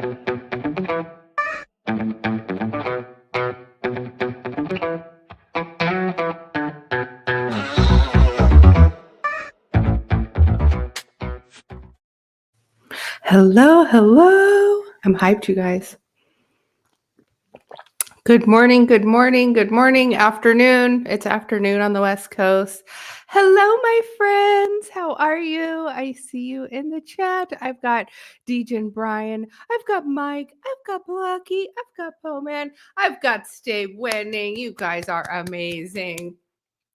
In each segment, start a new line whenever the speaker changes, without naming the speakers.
Hello, hello. I'm hyped, you guys. Good morning, good morning, good morning, afternoon. It's afternoon on the West Coast. Hello, my friends. How are you? I see you in the chat. I've got DJ and Brian. I've got Mike. I've got Blocky. I've got Bowman. I've got Stay Winning. You guys are amazing.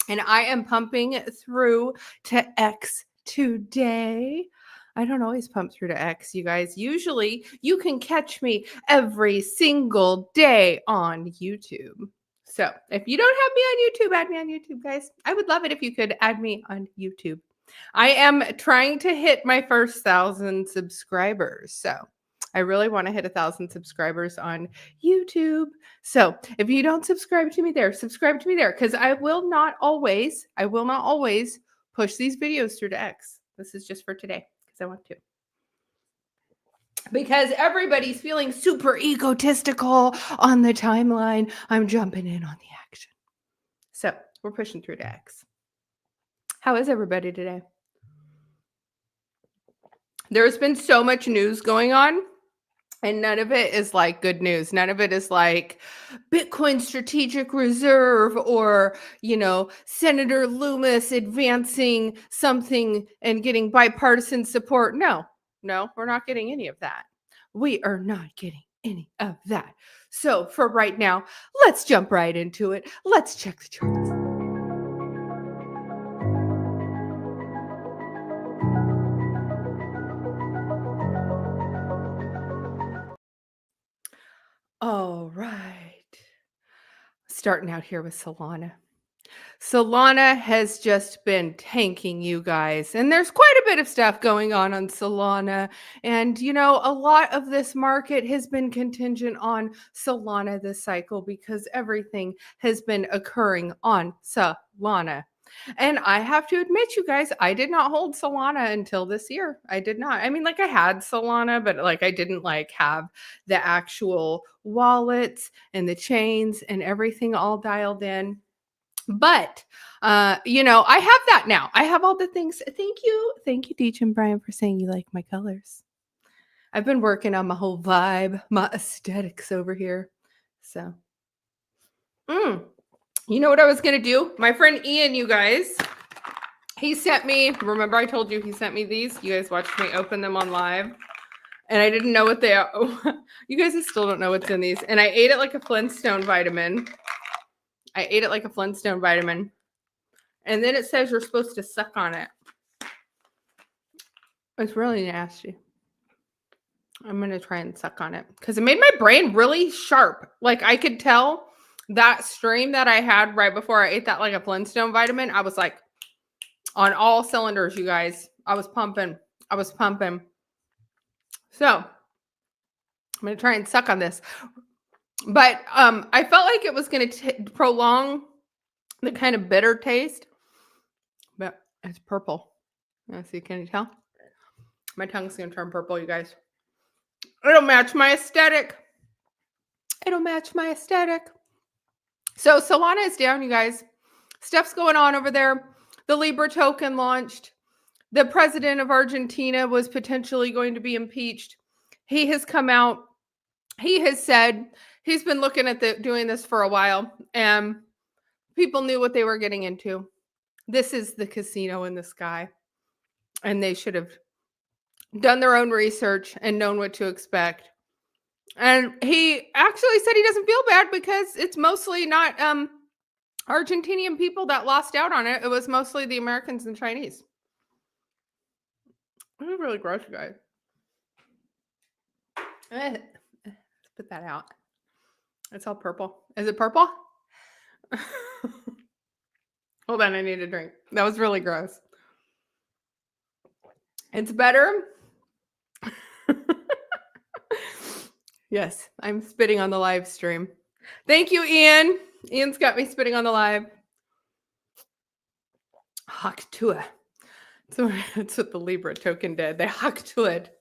And I am pumping through to X today. I don't always pump through to X, you guys. Usually you can catch me every single day on YouTube. So if you don't have me on YouTube, add me on YouTube, guys. I would love it if you could add me on YouTube. I am trying to hit my first 1,000 subscribers. So I really want to hit 1,000 subscribers on YouTube. So if you don't subscribe to me there, subscribe to me there, because I will not always push these videos through to X. This is just for today because I want to. Because everybody's feeling super egotistical on the timeline. I'm jumping in on the action. So we're pushing through to X. How is everybody today? There's been so much news going on, and none of it is like good news. None of it is like Bitcoin strategic reserve or, Senator Loomis advancing something and getting bipartisan support. No, we're not getting any of that. We are not getting any of that. So for right now, let's jump right into it. Let's check the charts. All right. Starting out here with Solana. Solana has just been tanking, you guys. And there's quite a bit of stuff going on Solana. And, a lot of this market has been contingent on Solana this cycle because everything has been occurring on Solana. And I have to admit, you guys, I did not hold Solana until this year. I did not. I mean, I had Solana, but I didn't have the actual wallets and the chains and everything all dialed in. But, I have that now. I have all the things. Thank you, DJ and Brian, for saying you like my colors. I've been working on my whole vibe, my aesthetics over here. So, you know what I was going to do? My friend Ian, you guys, he sent me, remember I told you he sent me these? You guys watched me open them on live. And I didn't know what they are. You guys still don't know what's in these. And I ate it like a Flintstone vitamin. And then it says you're supposed to suck on it. It's really nasty. I'm going to try and suck on it because it made my brain really sharp. I could tell that stream that I had right before I ate that like a Flintstone vitamin. I was on all cylinders, you guys. I was pumping. So I'm going to try and suck on this. But I felt like it was going to prolong the kind of bitter taste. But it's purple. Let's see, can you tell? My tongue's going to turn purple, you guys. It'll match my aesthetic. So Solana is down, you guys. Stuff's going on over there. The Libra token launched. The president of Argentina was potentially going to be impeached. He has come out. He has said he's been looking at doing this for a while, and people knew what they were getting into. This is the casino in the sky, and they should have done their own research and known what to expect. And he actually said he doesn't feel bad because it's mostly not Argentinian people that lost out on it. It was mostly the Americans and Chinese. It was really gross, you guys. Let's put that out. It's all purple. Is it purple? Hold on, I need a drink. That was really gross. It's better. Yes, I'm spitting on the live stream. Thank you, Ian. Ian's got me spitting on the live. Hack to it. That's what the Libra token did. They hacked to it.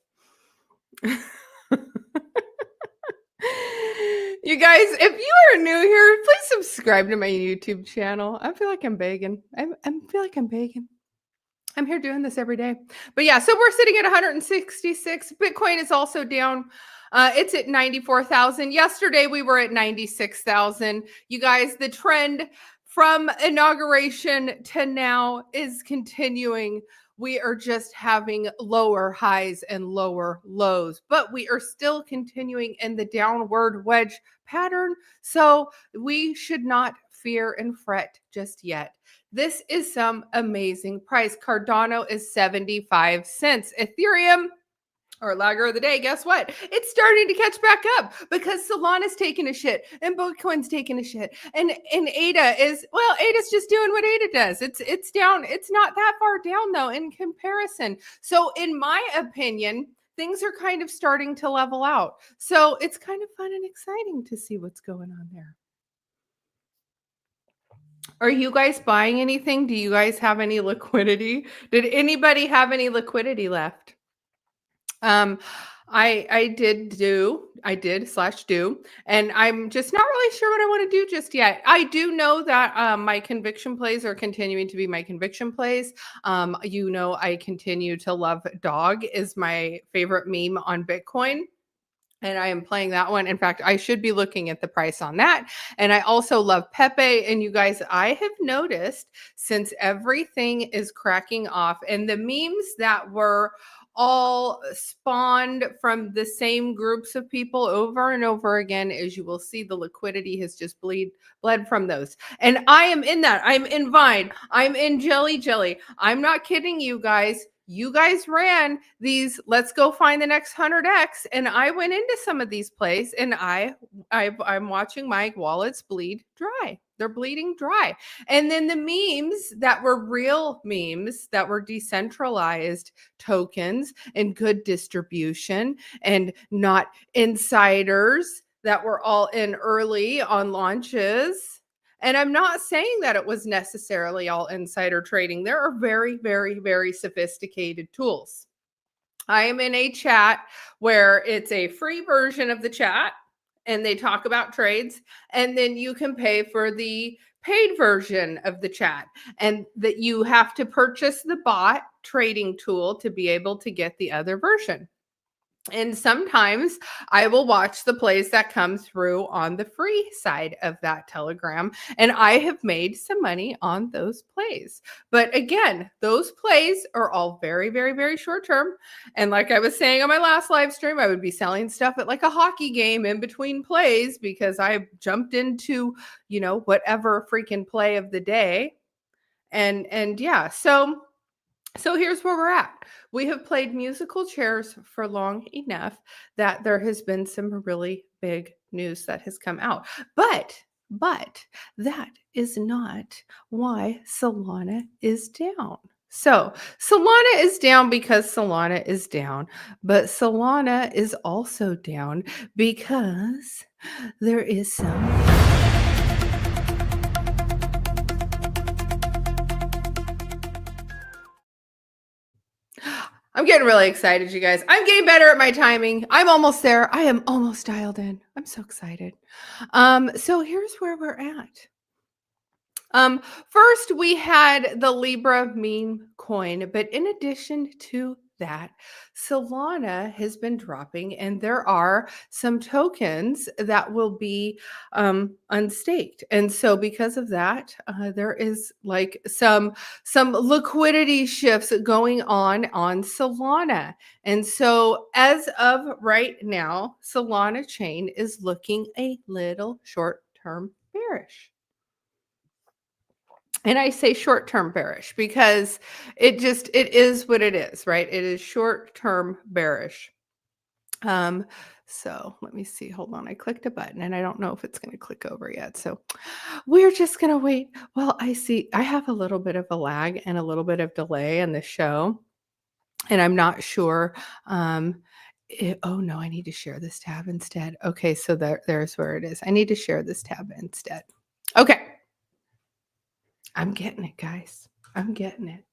You guys, if you are new here, please subscribe to my YouTube channel. I feel like I'm begging. I feel like I'm begging. I'm here doing this every day. But yeah, so we're sitting at 166. Bitcoin is also down. It's at 94,000. Yesterday we were at 96,000. You guys, the trend from inauguration to now is continuing. We are just having lower highs and lower lows, but we are still continuing in the downward wedge pattern. So we should not fear and fret just yet. This is some amazing price. Cardano is 75 cents. Ethereum, or lagger of the day, guess what? It's starting to catch back up because Solana's taking a shit and Bitcoin's taking a shit. And ADA is, well, ADA's just doing what ADA does. It's down. It's not that far down though in comparison. So in my opinion, things are kind of starting to level out. So it's kind of fun and exciting to see what's going on there. Are you guys buying anything? Do you guys have any liquidity? Did anybody have any liquidity left? Um, I did slash do, and I'm just not really sure what I want to do just yet. I do know that my conviction plays are continuing to be my conviction plays. You know, I continue to love dog is my favorite meme on Bitcoin. And I am playing that one. In fact, I should be looking at the price on that. And I also love Pepe. And you guys, I have noticed since everything is cracking off and the memes that were all spawned from the same groups of people over and over again, as you will see, the liquidity has just bled from those. And I am in that. I'm in Vine. I'm in Jelly. I'm not kidding you guys. You guys ran these let's go find the next 100x, and I went into some of these plays and I'm watching my wallets bleed dry. They're bleeding dry. And then the memes that were real memes that were decentralized tokens and good distribution and not insiders that were all in early on launches. And I'm not saying that it was necessarily all insider trading. There are very, very, very sophisticated tools. I am in a chat where it's a free version of the chat and they talk about trades. And then you can pay for the paid version of the chat, and that you have to purchase the bot trading tool to be able to get the other version. And sometimes I will watch the plays that come through on the free side of that Telegram. And I have made some money on those plays. But again, those plays are all very, very, very short term. And like I was saying on my last live stream, I would be selling stuff at like a hockey game in between plays because I jumped into, you know, whatever freaking play of the day. And yeah, so here's where we're at. We have played musical chairs for long enough that there has been some really big news that has come out. But that is not why Solana is down. So Solana is down because Solana is down, but Solana is also down because there is some I'm getting really excited, you guys. I'm getting better at my timing. I'm almost there. I am almost dialed in. I'm so excited. So here's where we're at. First, we had the Libra meme coin, but in addition to that, Solana has been dropping, and there are some tokens that will be unstaked. And so, because of that, there is like some liquidity shifts going on Solana. And so, as of right now, Solana chain is looking a little short-term bearish. And I say short-term bearish because it is what it is, right? It is short-term bearish. So let me see. Hold on. I clicked a button and I don't know if it's going to click over yet. So we're just going to wait. Well, I see I have a little bit of a lag and a little bit of delay in the show. And I'm not sure. Oh no, I need to share this tab instead. Okay, so there's where it is. I need to share this tab instead. Okay. I'm getting it, guys. I'm getting it.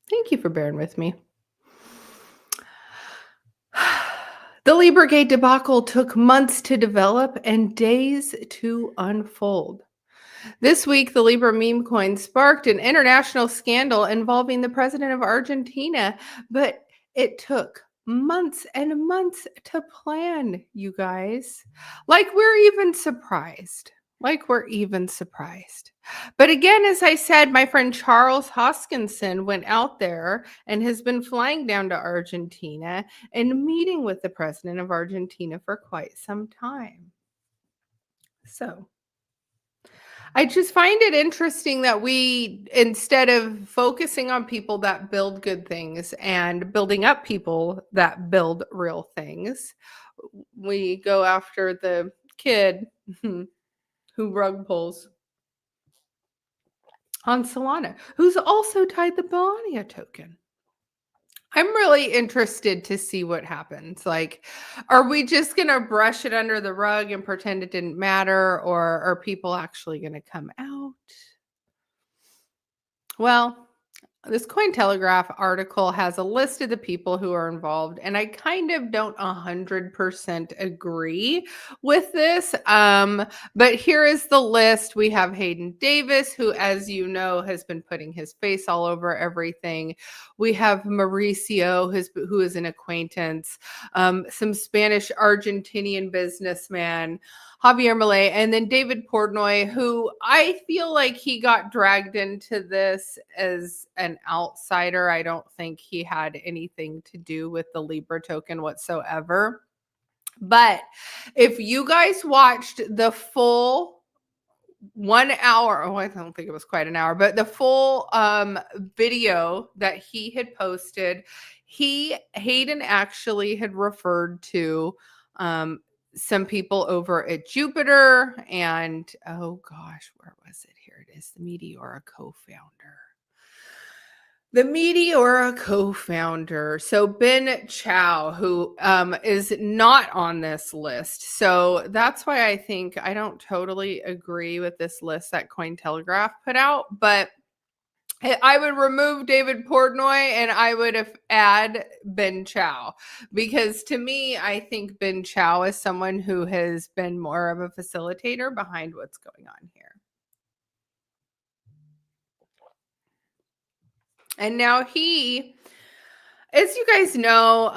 Thank you for bearing with me. The Libragate debacle took months to develop and days to unfold. This week, the Libra meme coin sparked an international scandal involving the president of Argentina, but it took months and months to plan, you guys. Like we're even surprised. Like we're even surprised. But again, as I said, my friend Charles Hoskinson went out there and has been flying down to Argentina and meeting with the president of Argentina for quite some time. So, I just find it interesting that we, instead of focusing on people that build good things and building up people that build real things, we go after the kid who rug pulls on Solana, who's also tied the Melania token. I'm really interested to see what happens. Like, are we just going to brush it under the rug and pretend it didn't matter, or are people actually going to come out? Well, this Cointelegraph article has a list of the people who are involved, and I kind of don't 100% agree with this. But here is the list. We have Hayden Davis, who, as you know, has been putting his face all over everything. We have Mauricio, who is an acquaintance, some Spanish Argentinian businessman, Javier Milei, and then David Portnoy, who I feel like he got dragged into this as an outsider. I don't think he had anything to do with the Libra token whatsoever. But if you guys watched the full 1 hour, I don't think it was quite an hour, but the full video that he had posted, Hayden actually had referred to some people over at Jupiter and, oh gosh, where was it? Here it is, the Meteora co-founder. The Meteora co-founder, so Ben Chow, who is not on this list. So that's why I think I don't totally agree with this list that Cointelegraph put out, but I would remove David Portnoy and I would add Ben Chow, because to me, I think Ben Chow is someone who has been more of a facilitator behind what's going on here. And now he, as you guys know,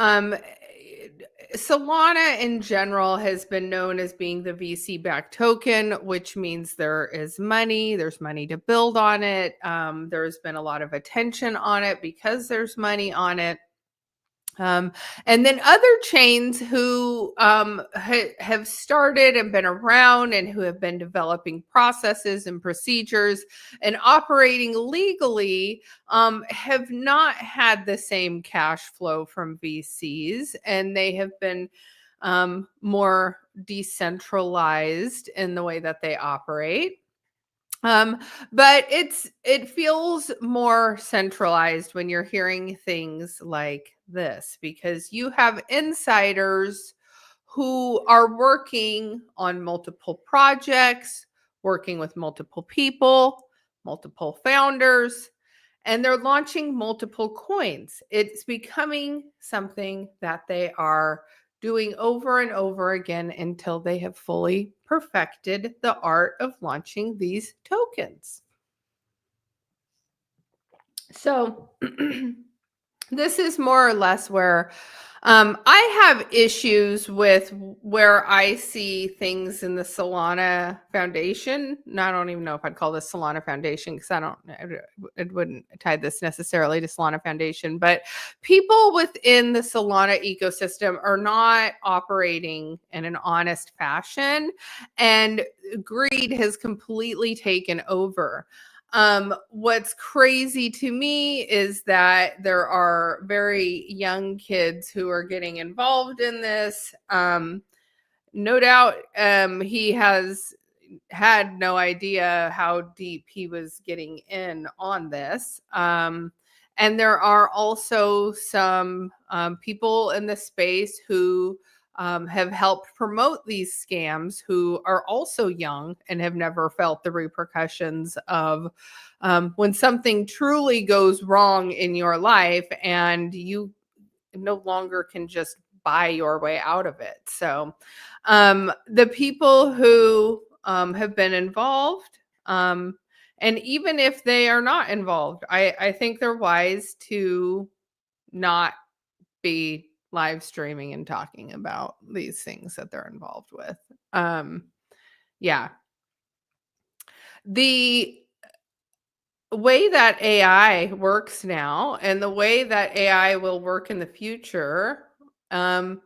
Solana in general has been known as being the VC-backed token, which means there is money. There's money to build on it. There's been a lot of attention on it because there's money on it. And then other chains who have started and been around and who have been developing processes and procedures and operating legally have not had the same cash flow from VCs, and they have been more decentralized in the way that they operate. But it feels more centralized when you're hearing things like this, because you have insiders who are working on multiple projects, working with multiple people, multiple founders, and they're launching multiple coins. It's becoming something that they are doing over and over again until they have fully perfected the art of launching these tokens. So this is more or less where I have issues with where I see things in the Solana Foundation. I don't even know if I'd call this Solana Foundation, because it wouldn't tie this necessarily to Solana Foundation, but people within the Solana ecosystem are not operating in an honest fashion, and greed has completely taken over. What's crazy to me is that there are very young kids who are getting involved in this. No doubt, he has had no idea how deep he was getting in on this. And there are also some people in the space who have helped promote these scams, who are also young and have never felt the repercussions of when something truly goes wrong in your life and you no longer can just buy your way out of it. So the people who have been involved, and even if they are not involved, I think they're wise to not be live streaming and talking about these things that they're involved with. Yeah. The way that AI works now and the way that AI will work in the future, things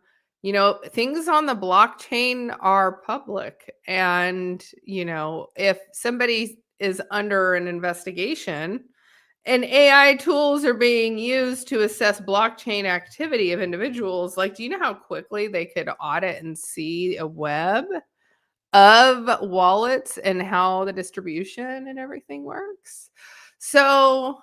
on the blockchain are public. And, if somebody is under an investigation and AI tools are being used to assess blockchain activity of individuals, like, do you know how quickly they could audit and see a web of wallets and how the distribution and everything works? So,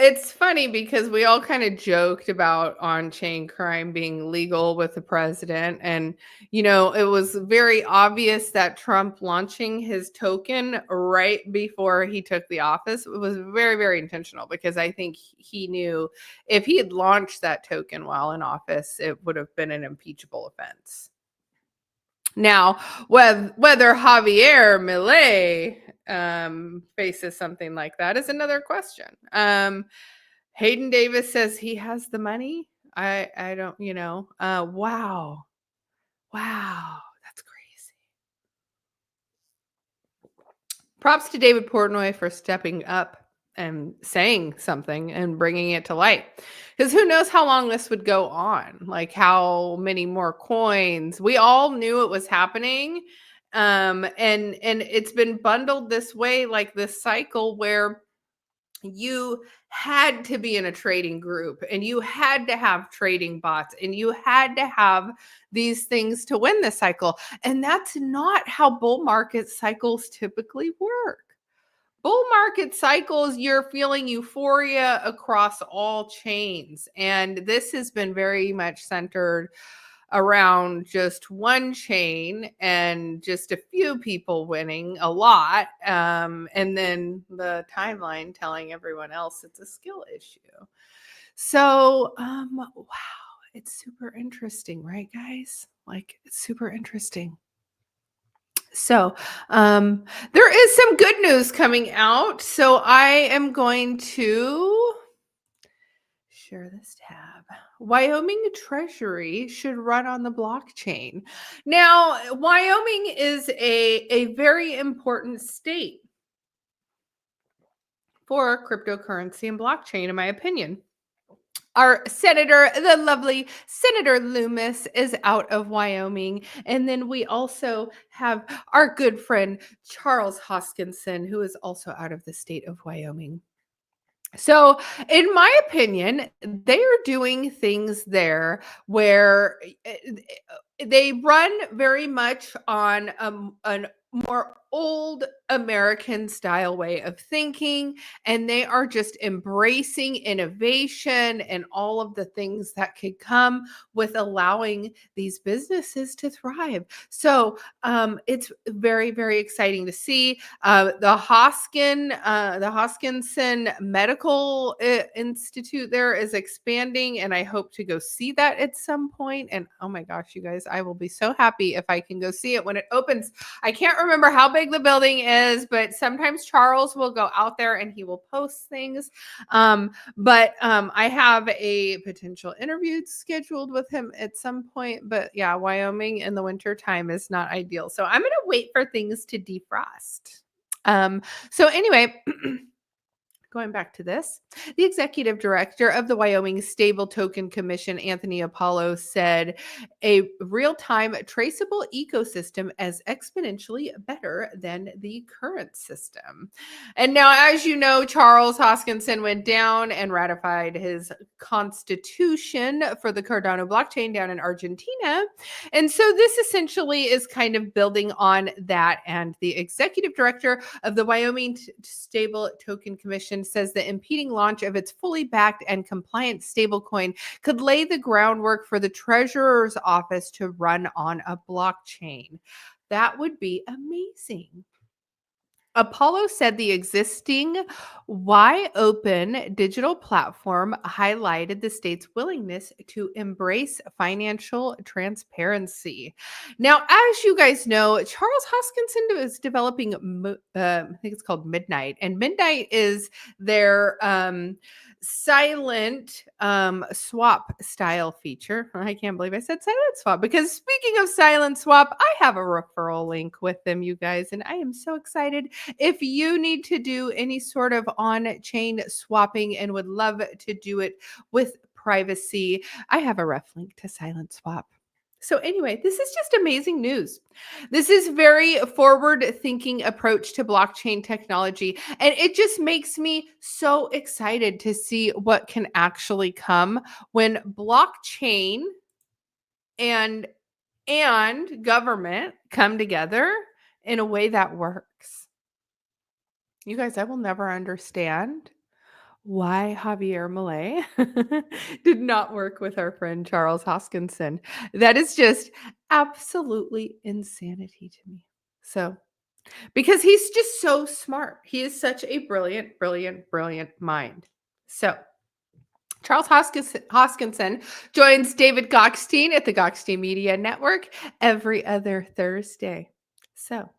it's funny because we all kind of joked about on-chain crime being legal with the president. And, it was very obvious that Trump launching his token right before he took the office, it was very, very intentional, because I think he knew if he had launched that token while in office, it would have been an impeachable offense. Now, whether Javier Milei faces something like that is another question. Hayden Davis says he has the money. I don't, wow. Wow. That's crazy. Props to David Portnoy for stepping up and saying something and bringing it to light. Because who knows how long this would go on? Like, how many more coins? We all knew it was happening. And it's been bundled this way, like this cycle where you had to be in a trading group and you had to have trading bots and you had to have these things to win the cycle. And that's not how bull market cycles typically work. Bull market cycles, you're feeling euphoria across all chains. And this has been very much centered around just one chain and just a few people winning a lot. And then the timeline telling everyone else it's a skill issue. So, wow, it's super interesting, right, guys? Like, it's super interesting. So, there is some good news coming out. So I am going to share this tab. Wyoming Treasury should run on the blockchain. Now, Wyoming is a very important state for cryptocurrency and blockchain, in my opinion. Our senator, the lovely Senator Loomis, is out of Wyoming. And then we also have our good friend, Charles Hoskinson, who is also out of the state of Wyoming. So, in my opinion, they are doing things there where they run very much on an more old American style way of thinking, and they are just embracing innovation and all of the things that could come with allowing these businesses to thrive. So it's very, very exciting to see. The Hoskinson Medical Institute there is expanding, and I hope to go see that at some point. And oh my gosh, you guys, I will be so happy if I can go see it when it opens. I can't remember how big the building is, but sometimes Charles will go out there and he will post things. But I have a potential interview scheduled with him at some point. But yeah, Wyoming in the winter time is not ideal. So I'm going to wait for things to defrost. So anyway, going back to this, the executive director of the Wyoming Stable Token Commission, Anthony Apollo, said a real-time traceable ecosystem is exponentially better than the current system. And now, as you know, Charles Hoskinson went down and ratified his constitution for the Cardano blockchain down in Argentina. And so this essentially is kind of building on that. And the executive director of the Wyoming Stable Token Commission says the impending launch of its fully backed and compliant stablecoin could lay the groundwork for the Treasurer's office to run on a blockchain. That would be amazing. Apollo said the existing Y-open digital platform highlighted the state's willingness to embrace financial transparency. Now, as you guys know, Charles Hoskinson is developing, I think it's called Midnight, and Midnight is their silent swap style feature. I can't believe I said silent swap, because speaking of silent swap, I have a referral link with them, you guys, and I am so excited. If you need to do any sort of on-chain swapping and would love to do it with privacy, I have a ref link to silent swap. So anyway, this is just amazing news. This is very forward-thinking approach to blockchain technology, and it just makes me so excited to see what can actually come when blockchain and government come together in a way that works. You guys, I will never understand why Javier Milei did not work with our friend Charles Hoskinson. That is just absolutely insanity to me. So, because he's just so smart. He is such a brilliant, brilliant, brilliant mind. So, Charles Hoskinson joins David Gokhshtein at the Gokhshtein Media Network every other Thursday. So,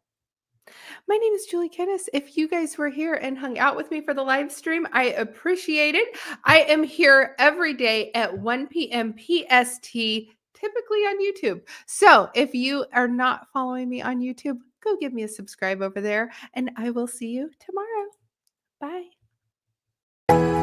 my name is Julie Kennis. If you guys were here and hung out with me for the live stream, I appreciate it. I am here every day at 1 p.m. PST, typically on YouTube. So if you are not following me on YouTube, go give me a subscribe over there, and I will see you tomorrow. Bye.